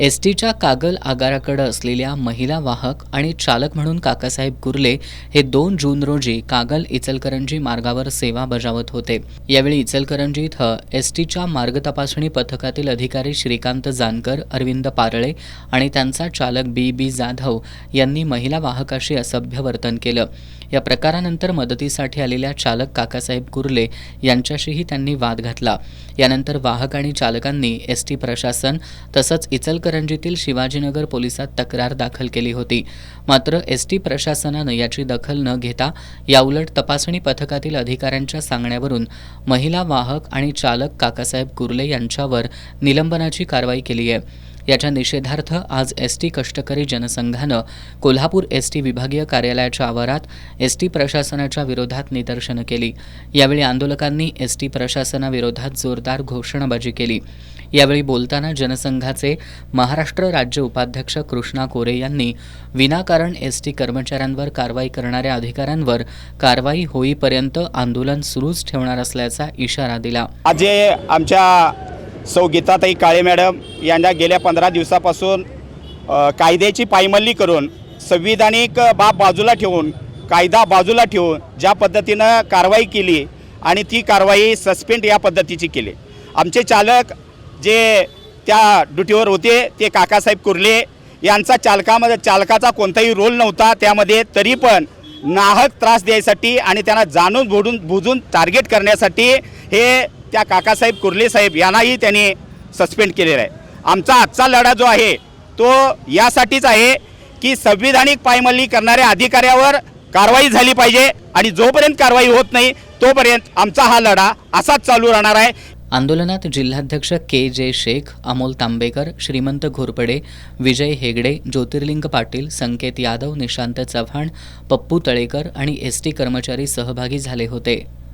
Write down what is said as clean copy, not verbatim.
एसटीच्या कागल आगाराकडे असलेल्या महिला वाहक आणि चालक म्हणून काकासाहेब कुर्ले हे 2 जून रोजी कागल इचलकरंजी मार्गावर सेवा बजावत होते। यावेळी इचलकरंजी इथं एसटीच्या मार्ग तपासणी पथकातील अधिकारी श्रीकांत जानकर, अरविंद पारळे आणि त्यांचा चालक बी जाधव यांनी महिला वाहकाशी असभ्य वर्तन केलं। या प्रकारानंतर मदतीसाठी आलेल्या चालक काकासाहेब कुर्ले यांच्याशीही त्यांनी वाद घातला। यानंतर वाहक आणि चालकांनी एसटी प्रशासन तसंच इचलकरंजीतील शिवाजीनगर पोलिसात तक्रार दाखल केली होती। मात्र एसटी प्रशासनानं याची दखल न घेता याउलट तपासणी पथकातील अधिकाऱ्यांच्या सांगण्यावरून महिला वाहक आणि चालक काकासाहेब कुर्ले यांच्यावर निलंबनाची कारवाई केली आहे। याच्या निषेधार्थ आज एसटी कष्टकरी जनसंघानं कोल्हापूर एसटी विभागीय कार्यालयाच्या आवारात एसटी प्रशासनाच्या विरोधात निदर्शनं केली। यावेळी आंदोलकांनी एसटी प्रशासनाविरोधात जोरदार घोषणाबाजी केली। यावेळी बोलताना जनसंघाचे महाराष्ट्र राज्य उपाध्यक्ष कृष्णा कोरे यांनी विनाकारण एसटी कर्मचाऱ्यांवर कारवाई करणाऱ्या अधिकाऱ्यांवर कारवाई होईपर्यंत आंदोलन सुरूच ठेवणार असल्याचा इशारा दिला। आज आमच्या सौ गीताताई काळे मॅडम यांना गेल्या 15 दिवसापासून कायद्याची पायमल्ली करून संविधानिक बाब बाजूला ठेवून कायदा बाजूला ठेवून ज्या पद्धतीनं कारवाई केली आणि ती कारवाई सस्पेंड या पद्धतीची केली। आमचे चालक जे त्या ड्युटीवर होते ते काकासाहेब कुर्ले यांचा चालकाचा कोणताही रोल नव्हता त्यामध्ये, तरी पण नाहक त्रास द्यायसाठी आणि त्यांना जाणून बुजून टार्गेट करण्यासाठी हे त्या काकासाहेब कुर्ले साहेब यांनाही त्यांनी सस्पेंड केलेला आहे। आमचा आजचा लढा जो आहे तो यासाठीच आहे की संविधानिक पायमल्ली करणाऱ्या अधिकाऱ्यावर कारवाई झाली पाहिजे आणि जोपर्यंत कारवाई होत नाही तोपर्यंत आमचा हा लढा असाच चालू राहणार आहे। आंदोलनात जिल्हाध्यक्ष के शेख, अमोल तांबेकर, श्रीमंत घोरपडे, विजय हेगडे, ज्योतिर्लिंग पाटील, संकेत यादव, निशांत चव्हाण, पप्पू तळेकर आणि एसटी कर्मचारी सहभागी झाले होते।